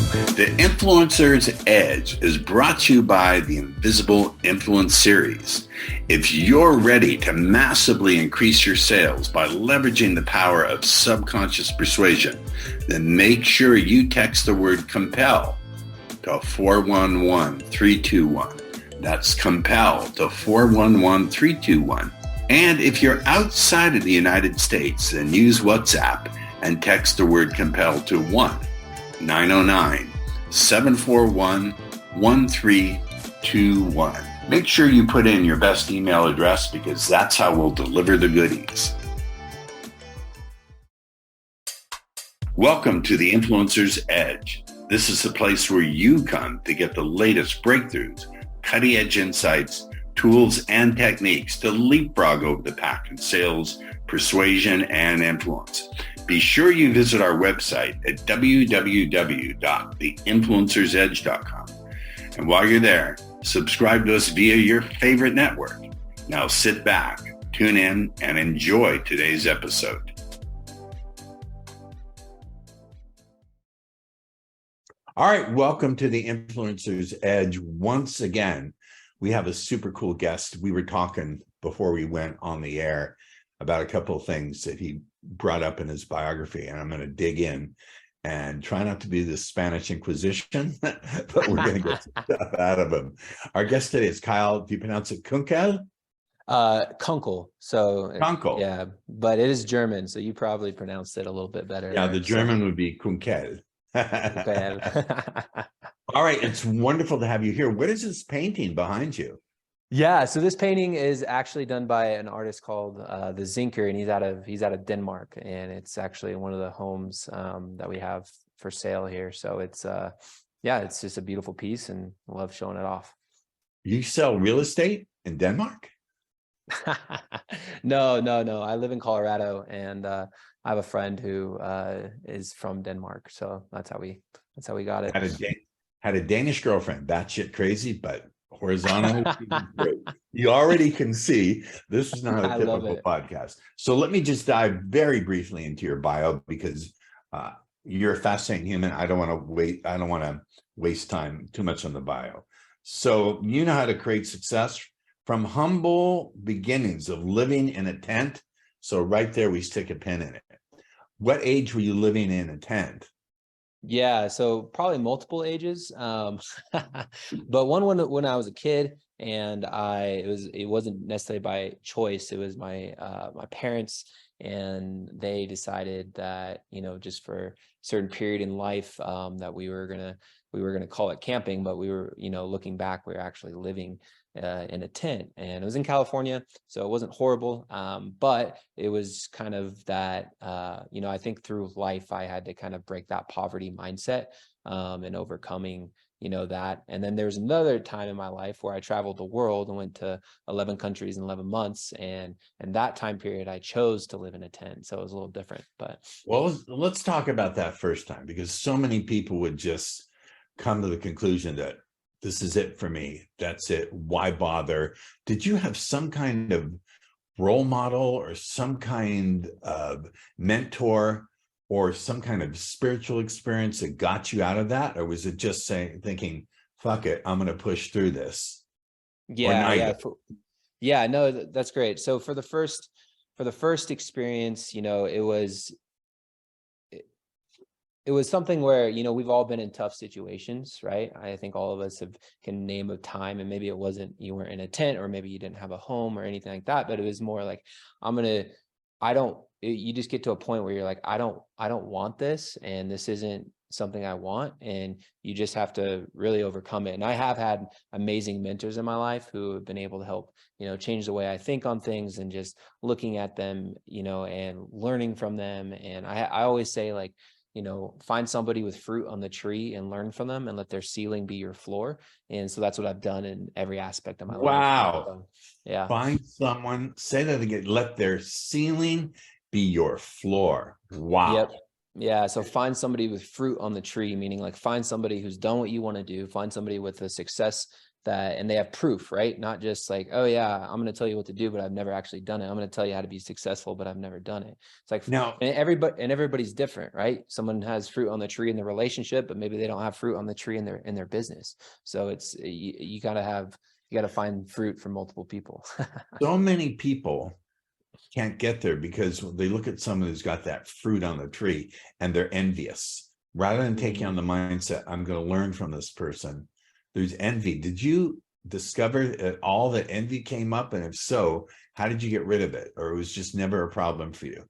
The Influencer's Edge is brought to you by the Invisible Influence Series. If you're ready to massively increase your sales by leveraging the power of subconscious persuasion, then make sure you text the word COMPEL to 411321. That's COMPEL to 411321. And if you're outside of the United States, then use WhatsApp and text the word COMPEL to 1-909-741-1321. Make sure you put in your best email address because that's how we'll deliver the goodies. Welcome to the Influencer's Edge. This is the place where you come to get the latest breakthroughs, cutting-edge insights, tools, and techniques to leapfrog over the pack in sales, persuasion, and influence. Be sure you visit our website at www.theinfluencersedge.com. And while you're there, subscribe to us via your favorite network. Now sit back, tune in, and enjoy today's episode. All right, welcome to the Influencer's Edge. Once again, we have a super cool guest. We were talking before we went on the air about a couple of things that he brought up in his biography, and I'm going to dig in and try not to be the Spanish Inquisition, but we're going to get stuff out of him. Our guest today is Kyle. Do you pronounce it Kunkel? Kunkel. So Kunkel. Yeah, but it is German, so you probably pronounced it a little bit better. Yeah, the German would be Kunkel. Okay. All right, it's wonderful to have you here. What is this painting behind you? Yeah, so this painting is actually done by an artist called the Zinker, and he's out of Denmark, and it's actually one of the homes that we have for sale here. So it's it's just a beautiful piece, and I love showing it off. You sell real estate in Denmark? No. I live in Colorado, and I have a friend who is from Denmark, so that's how we got it. Had a Danish girlfriend, batshit crazy, but horizontal. You already can see this is not a typical podcast. So let me just dive very briefly into your bio because you're a fascinating human. I don't want to waste time too much on the bio. So you know how to create success from humble beginnings of living in a tent. So right there, we stick a pin in it. What age were you living in a tent? Yeah, so probably multiple ages, but one when I was a kid, and it wasn't necessarily by choice. It was my parents, and they decided that, just for a certain period in life, that we were gonna call it camping, but we were, looking back, we were actually living in a tent, and it was in California, so it wasn't horrible, but it was kind of that, I think through life I had to kind of break that poverty mindset, and overcoming that. And then there's another time in my life where I traveled the world and went to 11 countries in 11 months, and that time period I chose to live in a tent, so it was a little different. But well, let's talk about that first time, because so many people would just come to the conclusion that this is it for me. That's it. Why bother? Did you have some kind of role model or some kind of mentor or some kind of spiritual experience that got you out of that? Or was it just thinking, fuck it, I'm going to push through this? No, that's great. So for the first experience, it was something where, we've all been in tough situations, right? I think all of us can name a time, and maybe it wasn't, you weren't in a tent, or maybe you didn't have a home or anything like that, but it was more like, you just get to a point where you're like, I don't want this, and this isn't something I want, and you just have to really overcome it. And I have had amazing mentors in my life who have been able to help, change the way I think on things, and just looking at them, and learning from them. And I always say, like, find somebody with fruit on the tree and learn from them, and let their ceiling be your floor. And so that's what I've done in every aspect of my life. Wow. So, yeah. Find someone, say that again, let their ceiling be your floor. Wow. Yep. Yeah. So find somebody with fruit on the tree, meaning like find somebody who's done what you want to do, find somebody with a success and they have proof, right? Not just like, oh yeah, I'm going to tell you what to do, but I've never actually done it. I'm going to tell you how to be successful, but I've never done it. It's like, Now, and everybody's different, right? Someone has fruit on the tree in the relationship, but maybe they don't have fruit on the tree in their business. So it's, you got to find fruit from multiple people. so many people can't get there because they look at someone who's got that fruit on the tree and they're envious. Rather than taking on the mindset, I'm going to learn from this person, there's envy. Did you discover at all that envy came up? And if so, how did you get rid of it? Or it was just never a problem for you?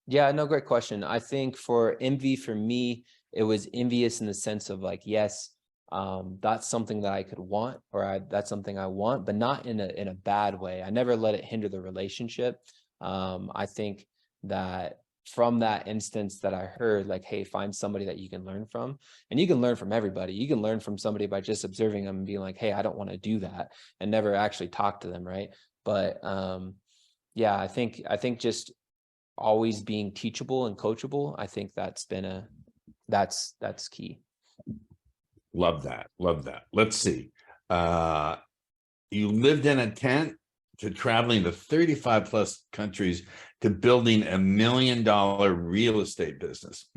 Yeah, no, great question. I think for envy, for me, it was envious in the sense of like, yes, that's something that I could want, or that's something I want, but not in a bad way. I never let it hinder the relationship. I think that from that instance that I heard, like, hey, find somebody that you can learn from, and you can learn from everybody. You can learn from somebody by just observing them and being like, hey, I don't want to do that, and never actually talk to them, right? But yeah, I think just always being teachable and coachable. I think that's been that's key. Love that. Love that. Let's see. You lived in a tent to traveling to 35 plus countries to building $1 million real estate business.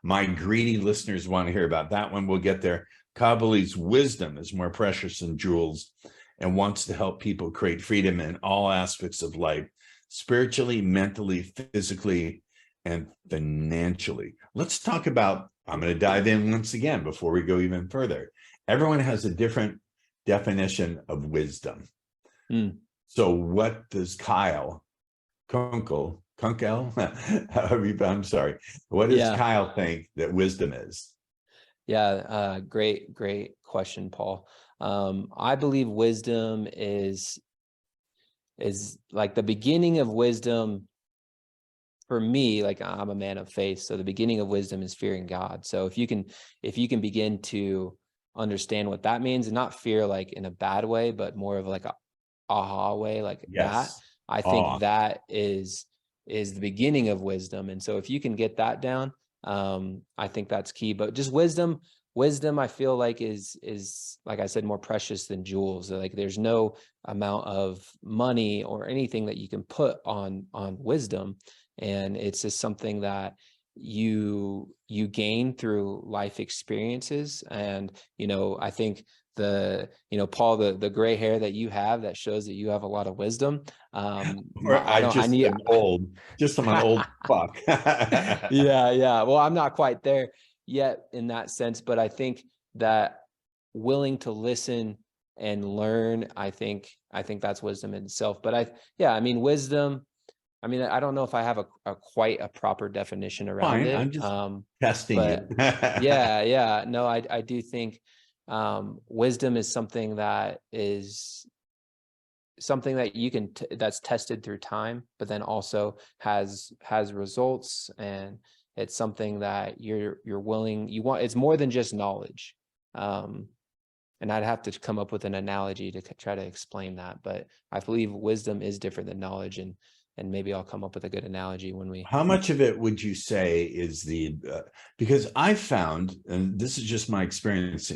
My greedy listeners want to hear about that one. We'll get there. Kyle believes wisdom is more precious than jewels and wants to help people create freedom in all aspects of life, spiritually, mentally, physically, and financially. Let's talk about, I'm going to dive in once again before we go even further. Everyone has a different definition of wisdom. So what does Kunkel, I'm sorry, what does Kyle think that wisdom is? Yeah, great question, Paul. I believe wisdom is like the beginning of wisdom. For me, like, I'm a man of faith, so the beginning of wisdom is fearing God. So if you can begin to understand what that means, and not fear like in a bad way, but more of like a aha way, like that, I think that is the beginning of wisdom. And so if you can get that down, I think that's key. But just wisdom I feel like is like I said, more precious than jewels. Like there's no amount of money or anything that you can put on wisdom, and it's just something that you gain through life experiences. And I think Paul, the gray hair that you have, that shows that you have a lot of wisdom. I'm an old fuck. Yeah. Well, I'm not quite there yet in that sense, but I think that willing to listen and learn, I think that's wisdom in itself. But wisdom, I don't know if I have a quite a proper definition around it. I'm just testing but you. yeah. No, I do think wisdom is something that you can that's tested through time, but then also has results, and it's something that you're willing, it's more than just knowledge. And I'd have to come up with an analogy to try to explain that, but I believe wisdom is different than knowledge, and maybe I'll come up with a good analogy when we. How much of it would you say is because I found, and this is just my experience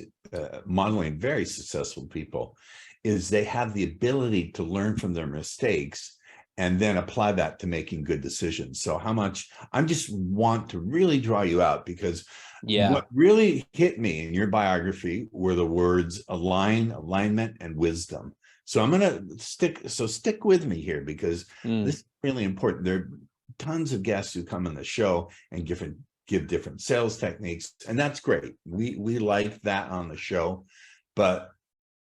modeling very successful people, is they have the ability to learn from their mistakes and then apply that to making good decisions. So how much, I just want to really draw you out, because what really hit me in your biography were the words alignment, and wisdom. So I'm going to stick with me here, because this is really important. There are tons of guests who come on the show and give different sales techniques, and that's great. We like that on the show, but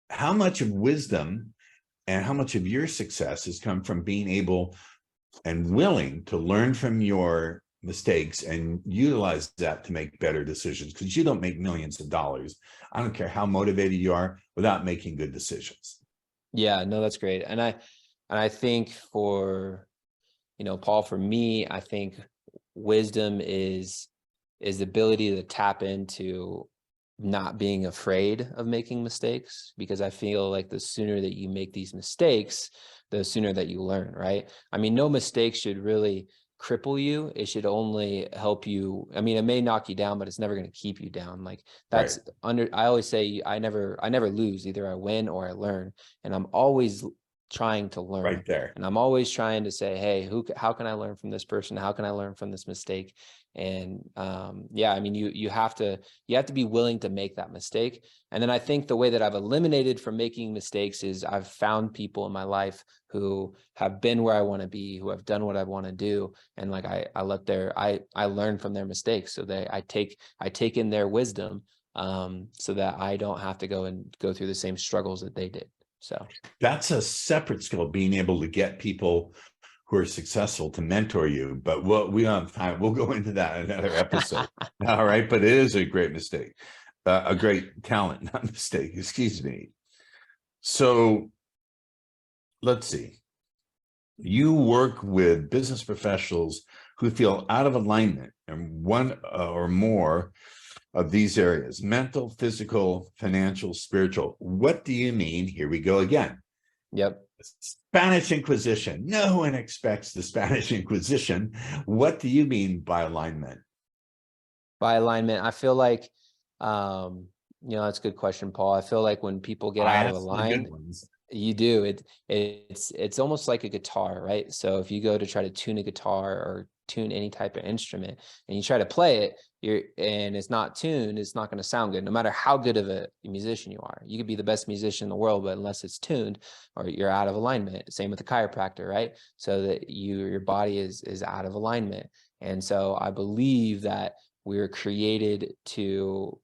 how much of wisdom and how much of your success has come from being able and willing to learn from your mistakes and utilize that to make better decisions? Because you don't make millions of dollars, I don't care how motivated you are, without making good decisions. Yeah, no, that's great. And I think for, Paul, for me, I think wisdom is the ability to tap into not being afraid of making mistakes, because I feel like the sooner that you make these mistakes, the sooner that you learn, right? No mistake should really cripple you. It should only help you. I mean, it may knock you down, but it's never going to keep you down. Like that's I always say I never lose. Either I win or I learn. And I'm always trying to learn. Right there. And I'm always trying to say, hey, how can I learn from this person? How can I learn from this mistake? And yeah, I mean, you have to be willing to make that mistake. And then I think the way that I've eliminated from making mistakes is I've found people in my life who have been where I want to be, who have done what I want to do. And like, I learn from their mistakes. So I take in their wisdom, so that I don't have to go through the same struggles that they did. So that's a separate skill, being able to get people who are successful to mentor you. But we don't have time. We'll go into that in another episode. All right. But it is a great mistake, a great talent, not mistake, excuse me. So let's see. You work with business professionals who feel out of alignment in one or more of these areas: mental, physical, financial, spiritual. What do you mean? Here we go again. Yep. Spanish Inquisition. No one expects the Spanish Inquisition. What do you mean by alignment? By alignment, I feel like, that's a good question, Paul. I feel like when people get out of alignment, you do it's almost like a guitar, right? So if you go to try to tune a guitar or tune any type of instrument and you try to play it, and it's not tuned, it's not going to sound good, no matter how good of a musician you are. You could be the best musician in the world, but unless it's tuned, or you're out of alignment. Same with the chiropractor, right? So that your body is out of alignment. And so I believe that we're created to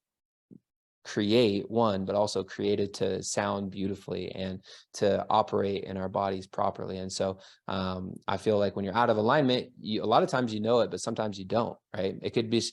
create one, but also created to sound beautifully and to operate in our bodies properly. And so I feel like when you're out of alignment, a lot of times you know it, but sometimes you don't, right? It could be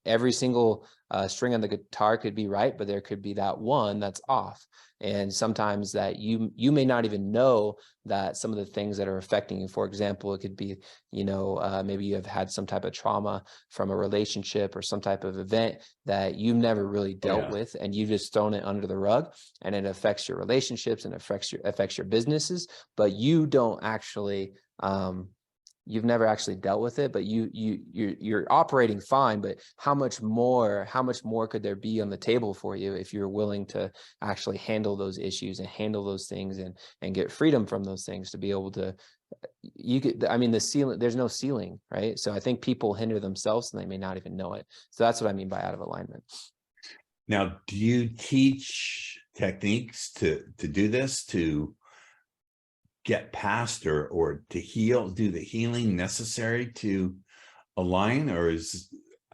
every single string on the guitar could be right, but there could be that one that's off. And sometimes that you may not even know that some of the things that are affecting you. For example, it could be, maybe you have had some type of trauma from a relationship or some type of event that you've never really dealt with, and you've just thrown it under the rug, and it affects your relationships and affects your businesses, but you don't actually, you've never actually dealt with it, but you're operating fine. But how much more could there be on the table for you if you're willing to actually handle those issues and handle those things and get freedom from those things to be able to, the ceiling, there's no ceiling, right? So I think people hinder themselves and they may not even know it. So that's what I mean by out of alignment. Now, do you teach techniques to do this, to get past or to heal, do the healing necessary to align? Or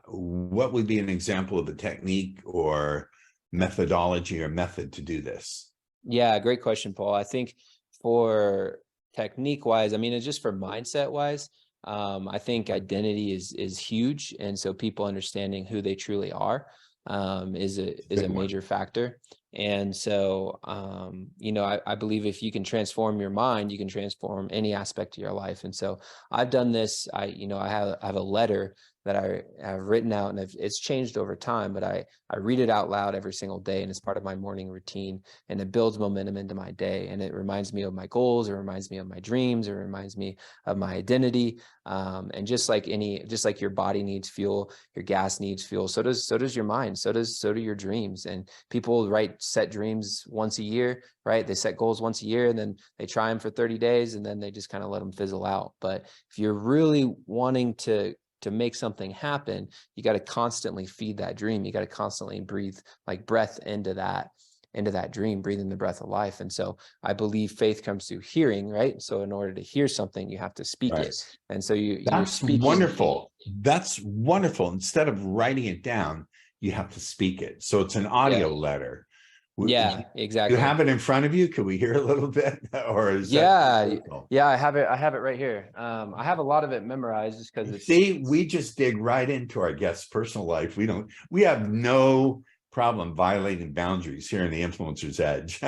what would be an example of a technique or methodology or method to do this? Yeah, great question, Paul. I think for technique wise, it's just for mindset wise, I think identity is huge. And so people understanding who they truly are is a major factor. And so, I believe if you can transform your mind, you can transform any aspect of your life. And so I've done this. I have a letter that I have written out, and it's changed over time, but I read it out loud every single day, and it's part of my morning routine, and it builds momentum into my day. And it reminds me of my goals. It reminds me of my dreams. It reminds me of my identity. And just like your body needs fuel, your gas needs fuel. So does your mind. So do your dreams. And people set dreams once a year, right? They set goals once a year, and then they try them for 30 days, and then they just kind of let them fizzle out. But if you're really wanting to make something happen, you got to constantly feed that dream. You got to constantly breathe like breath into that dream, breathing the breath of life. And so I believe faith comes through hearing, right? So in order to hear something, you have to speak it. And so you're speaking. Wonderful. That's wonderful. Instead of writing it down, you have to speak it. So it's an audio letter. Yeah, exactly. You have it in front of you. Could we hear a little bit? Or is I have it right here. I have a lot of it memorized just because we just dig right into our guest's personal life. We have no problem violating boundaries here in the Influencer's Edge.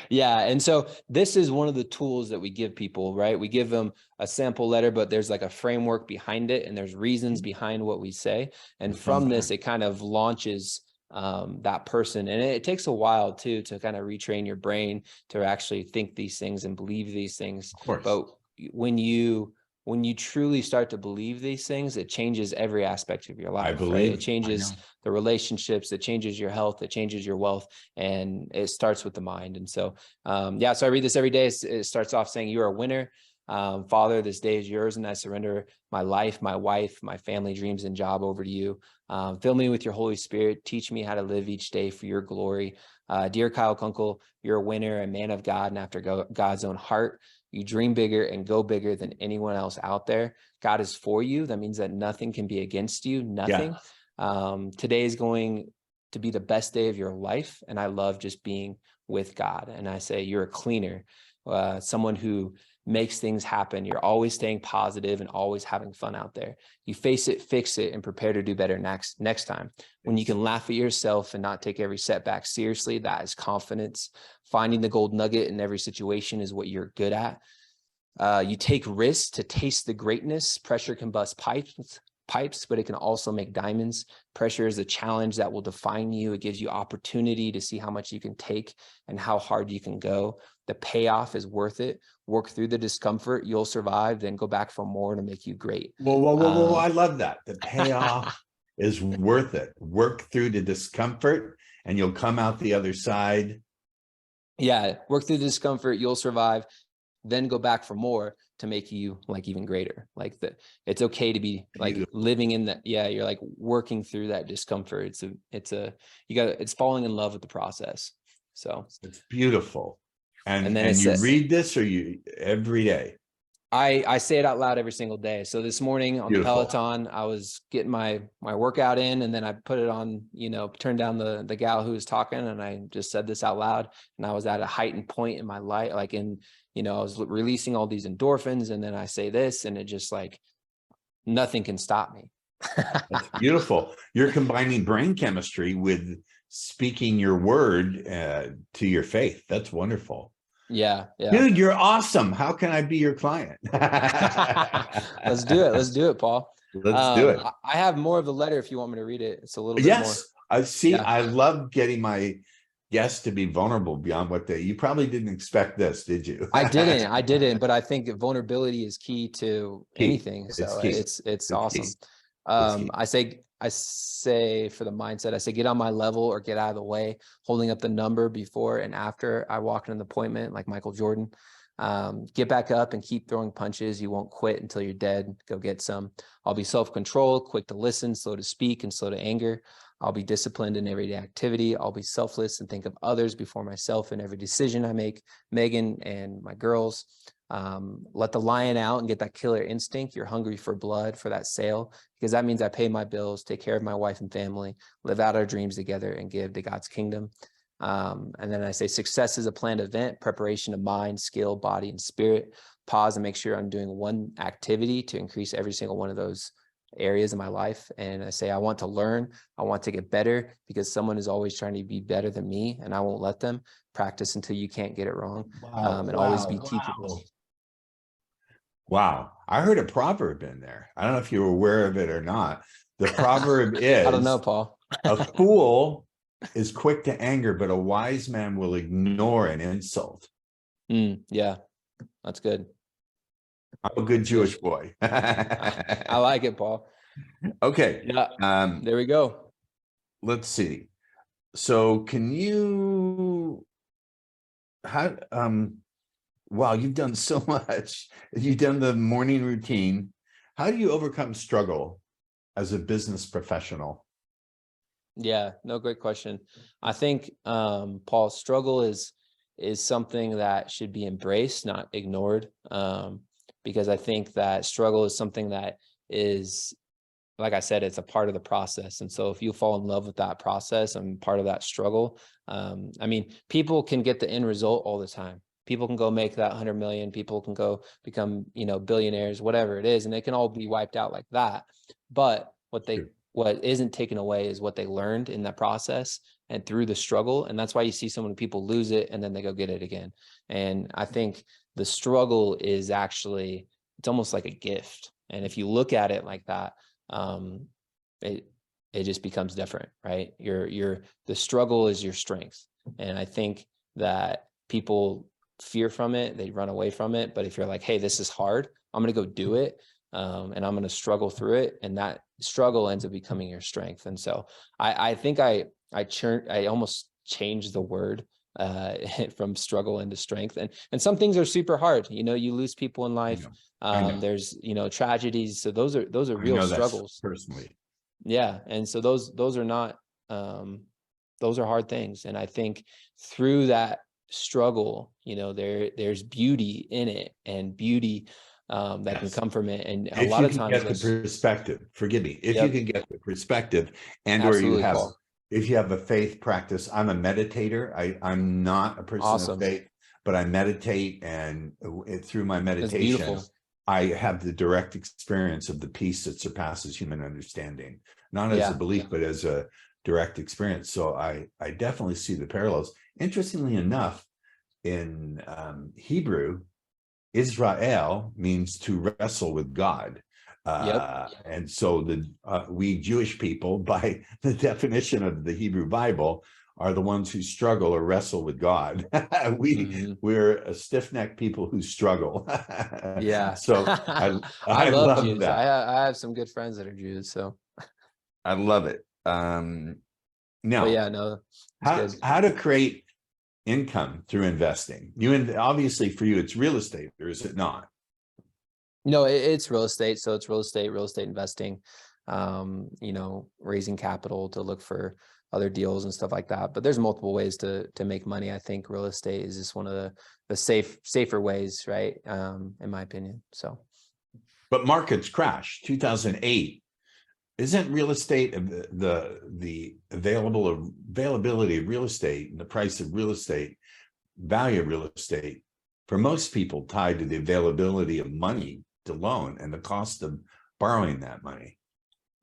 Yeah. And so this is one of the tools that we give people, right? We give them a sample letter, but there's like a framework behind it, and there's reasons behind what we say. And from this, it kind of launches that person. And it takes a while too, to kind of retrain your brain to actually think these things and believe these things. Of course. But when you when you truly start to believe these things, it changes every aspect of your life. I Right? believe. It changes the relationships, it changes your health, it changes your wealth, and it starts with the mind. And so, so I read this every day. It starts off saying, "You are a winner. Father, this day is yours, and I surrender my life, my wife, my family, dreams, and job over to you. Fill me with your Holy Spirit. Teach me how to live each day for your glory. Dear Kyle Kunkel, you're a winner, a man of God, and after God's own heart. You dream bigger and go bigger than anyone else out there. God is for you. That means that nothing can be against you, nothing. Today is going to be the best day of your life, and I love just being with God." And I say, you're a cleaner, someone who makes things happen. You're always staying positive and always having fun out there. You face it, fix it, and prepare to do better next time. When you can laugh at yourself and not take every setback seriously, that is confidence. Finding the gold nugget in every situation is what you're good at. You take risks to taste the greatness. Pressure can bust pipes, but it can also make diamonds. Pressure is a challenge that will define you. It gives you opportunity to see how much you can take and how hard you can go. The payoff is worth it. Work through the discomfort. You'll survive, then go back for more to make you great. Whoa. I love that. The payoff is worth it. Work through the discomfort and you'll come out the other side. Yeah. Work through the discomfort. You'll survive, then go back for more to make you like even greater. Like it's okay to be like living in that. Yeah. You're like working through that discomfort. It's falling in love with the process. So it's beautiful. And then you read this every day? I say it out loud every single day. So this morning on the Peloton, I was getting my workout in, and then I put it on, turned down the gal who was talking, and I just said this out loud, and I was at a heightened point in my life, like I was releasing all these endorphins, and then I say this, and it just like nothing can stop me. That's beautiful. You're combining brain chemistry with speaking your word to your faith. That's wonderful. Yeah. Dude, you're awesome. How can I be your client? Let's do it, Paul. Let's do it. I have more of the letter if you want me to read it. It's a little bit more. Yes, I see. Yeah. I love getting my guests to be vulnerable beyond what you probably didn't expect this, did you? I didn't, but I think vulnerability is key to anything. So it's awesome. I say for the mindset, I say, get on my level or get out of the way, holding up the number before and after I walk in an appointment, like Michael Jordan. Get back up and keep throwing punches. You won't quit until you're dead. Go get some. I'll be self-controlled, quick to listen, slow to speak, and slow to anger. I'll be disciplined in everyday activity. I'll be selfless and think of others before myself in every decision I make. Megan and my girls, let the lion out and get that killer instinct. You're hungry for blood for that sale, because that means I pay my bills, take care of my wife and family, live out our dreams together, and give to God's kingdom. And then I say success is a planned event, preparation of mind, skill, body, and spirit. Pause and make sure I'm doing one activity to increase every single one of those areas in my life. And I say, I want to learn, I want to get better, because someone is always trying to be better than me, and I won't let them. Practice until you can't get it wrong. Always be teachable. Wow. I heard a proverb in there. I don't know if you were aware of it or not. The proverb is, I don't know, Paul. A fool is quick to anger, but a wise man will ignore an insult. Yeah, that's good. I'm a good Jewish boy. I like it, Paul. Okay. Yeah. There we go. Let's see. So can you, wow, you've done so much. You've done the morning routine. How do you overcome struggle as a business professional? Yeah, no, great question. I think, Paul, struggle is something that should be embraced, not ignored. Because I think that struggle is something that is, like I said, it's a part of the process. And so if you fall in love with that process and part of that struggle, people can get the end result all the time. People can go make that 100 million. People can go become, billionaires, whatever it is, and it can all be wiped out like that. But what isn't taken away is what they learned in that process and through the struggle. And that's why you see so many people lose it and then they go get it again. And I think the struggle is actually, it's almost like a gift. And if you look at it like that, it just becomes different, right? The struggle is your strength. And I think that people fear from it, they run away from it. But if you're like, hey, this is hard, I'm going to go do it. And I'm going to struggle through it. And that struggle ends up becoming your strength. And so I think I almost changed the word from struggle into strength. And some things are super hard. You know, you lose people in life. I know. There's, you know, tragedies. So those are I real know that struggles. personally. Yeah. And so those are not, those are hard things. And I think through that struggle, you know, there's beauty in it, and beauty that can Yes. come from it. And a If lot you of can times get the perspective, forgive me, if you yep, can get the perspective, and or absolutely, Paul. if you have a faith practice. I'm a meditator. I'm not a person of Awesome. faith, but I meditate, and through my That's meditation, beautiful. I have the direct experience of the peace that surpasses human understanding, not as a Yeah. belief, but as a direct experience. So I definitely see the parallels. Interestingly enough, in Hebrew, Israel means to wrestle with God. Yep. And so we Jewish people, by the definition of the Hebrew Bible, are the ones who struggle or wrestle with God. We're a stiff-necked people who struggle. Yeah. So I I love love Jews. that. I have some good friends that are Jews. So, I love it. but Now, yeah, no, it's good. how to create income through investing? Obviously for you, it's real estate, or is it not? No, it's real estate. So it's real estate investing, you know, raising capital to look for other deals and stuff like that. But there's multiple ways to make money. I think real estate is just one of the safer ways, right? In my opinion. So But markets crashed 2008. Isn't real estate, the availability of real estate and the price of real estate, value of real estate, for most people tied to the availability of money to loan and the cost of borrowing that money?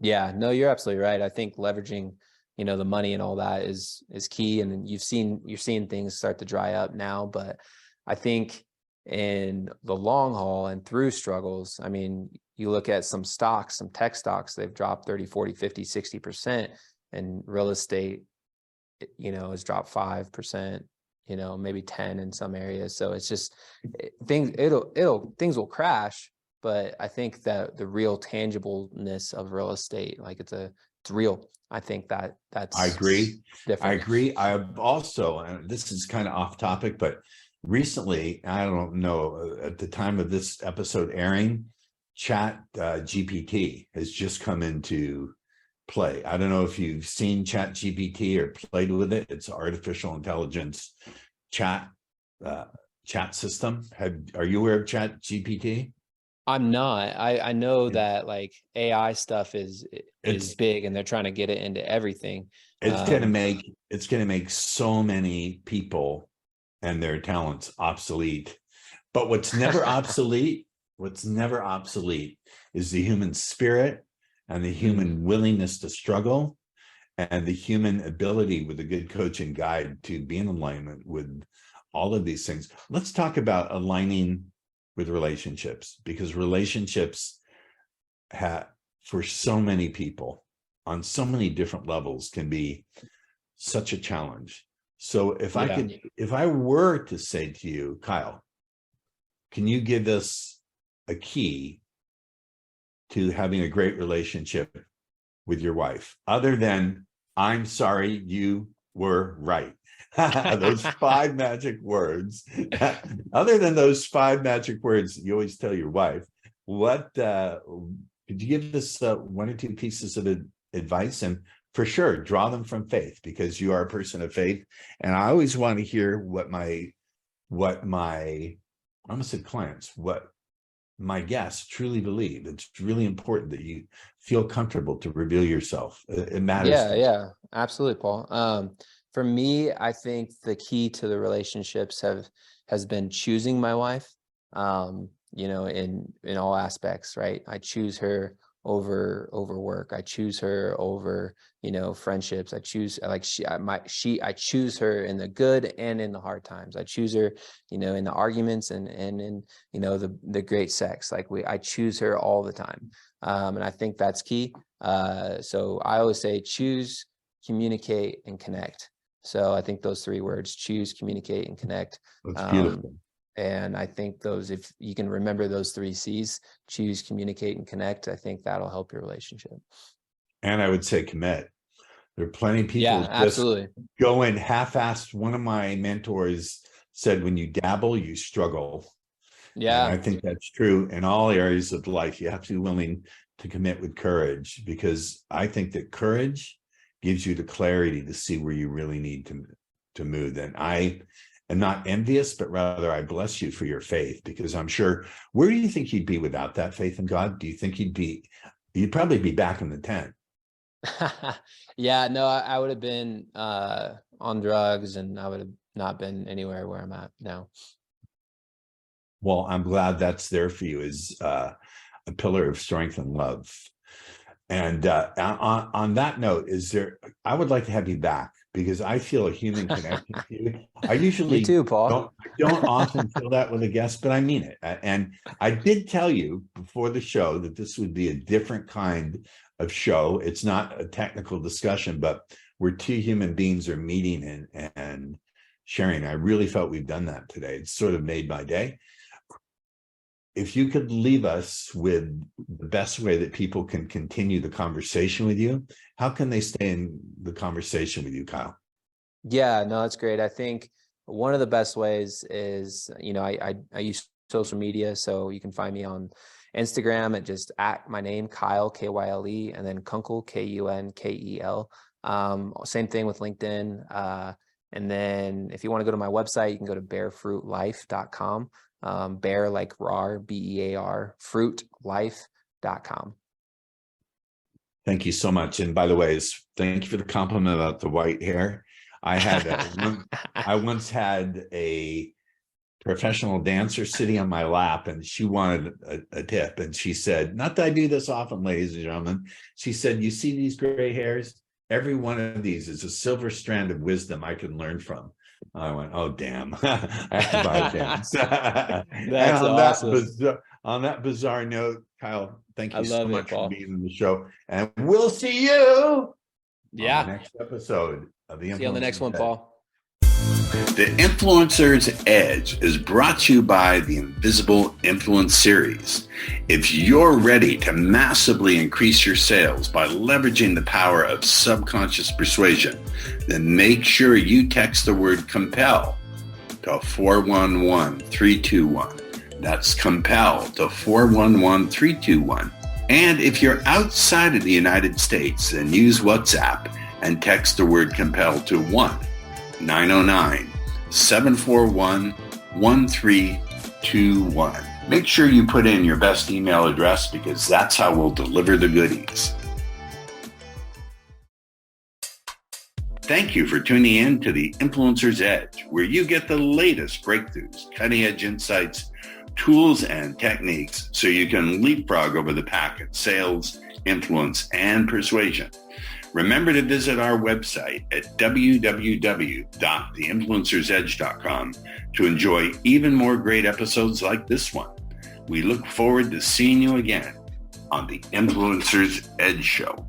yeah, no, you're absolutely right. I think leveraging, you know, the money and all that is key. And you're seeing things start to dry up now. But I think in the long haul and through struggles, I mean, you look at some stocks, some tech stocks, they've dropped 30, 40, 50, 60%. And real estate, you know, has dropped 5%, you know, maybe 10 in some areas. So it's just things things will crash. But I think that the real tangibleness of real estate, like it's real. I think I that's agree. I different. agree. I've also, and this is kind of off topic, but recently, I don't know, at the time of this episode airing, Chat GPT has just come into play. I don't know if you've seen Chat GPT or played with it. It's artificial intelligence chat chat system. Are you aware of Chat GPT? I'm not. I know that like AI stuff is It's big, and they're trying to get it into everything. it's going to make so many people and their talents obsolete. But what's never obsolete is the human spirit and the human willingness to struggle, and the human ability with a good coach and guide to be in alignment with all of these things. Let's talk about aligning with relationships, because relationships for so many people on so many different levels can be such a challenge. So if I were to say to you, Kyle, can you give us a key to having a great relationship with your wife, other than "I'm sorry, you were right"? Those 5 magic words. Other than those 5 magic words you always tell your wife, what could you give us 1 or 2 pieces of advice? And for sure, draw them from faith, because you are a person of faith. And I always want to hear what my I almost said clients, what my guests truly believe. It's really important that you feel comfortable to reveal yourself. It matters. Yeah, absolutely, Paul. For me, I think the key to the relationships has been choosing my wife. You know, in all aspects, right? I choose her over work. I choose her over, you know, friendships. I choose I choose her in the good and in the hard times. I choose her, you know, in the arguments and in, you know, the great sex. Like I choose her all the time. And I think that's key. So I always say choose, communicate, and connect. So I think those 3 words: choose, communicate, and connect. That's beautiful. And I think if you can remember those 3 C's, choose, communicate, and connect, I think that'll help your relationship. And I would say commit. There are plenty of people absolutely go in half-assed. One of my mentors said, when you dabble, you struggle. Yeah. And I think that's true in all areas of life. You have to be willing to commit with courage, because I think that courage gives you the clarity to see where you really need to move. And I am not envious, but rather I bless you for your faith, because I'm sure, where do you think you'd be without that faith in God? Do you think you'd probably be back in the tent? Yeah, no, I would have been on drugs, and I would have not been anywhere where I'm at now. Well, I'm glad that's there for you, as a pillar of strength and love. And on that note, I would like to have you back, because I feel a human connection to you. I usually Me too, Paul. don't often feel that with a guest, but I mean it. And I did tell you before the show that this would be a different kind of show. It's not a technical discussion, but where 2 human beings are meeting and sharing. I really felt we've done that today. It's sort of made my day. If you could leave us with the best way that people can continue the conversation with you, how can they stay in the conversation with you, Kyle? Yeah, no, that's great. I think one of the best ways is, I use social media, so you can find me on Instagram at just at my name, Kyle, Kyle, and then Kunkel, Kunkel. Same thing with LinkedIn. And then if you want to go to my website, you can go to bearfruitlife.com. Bear like rar, BEAR, fruitlife.com. Thank you so much. And by the way, thank you for the compliment about the white hair. I once had a professional dancer sitting on my lap, and she wanted a tip. And she said, not that I do this often, ladies and gentlemen. She said, you see these gray hairs? Every one of these is a silver strand of wisdom I can learn from. I went, oh, damn. I have to buy a dance. That's awesome. On that bizarre note, Kyle, thank you so much for being on the show. And we'll see you on the next episode of the Influencer's Edge. See you on the next one, Paul. The Influencer's Edge is brought to you by the Invisible Influence Series. If you're ready to massively increase your sales by leveraging the power of subconscious persuasion, then make sure you text the word COMPEL to 411321. That's COMPEL to 411321. And if you're outside of the United States, then use WhatsApp and text the word COMPEL to 1-909-741-1321. Make sure you put in your best email address, because that's how we'll deliver the goodies. Thank you for tuning in to the Influencer's Edge, where you get the latest breakthroughs, cutting-edge insights, tools, and techniques so you can leapfrog over the pack at sales, influence, and persuasion. Remember to visit our website at www.theinfluencersedge.com to enjoy even more great episodes like this one. We look forward to seeing you again on the Influencer's Edge Show.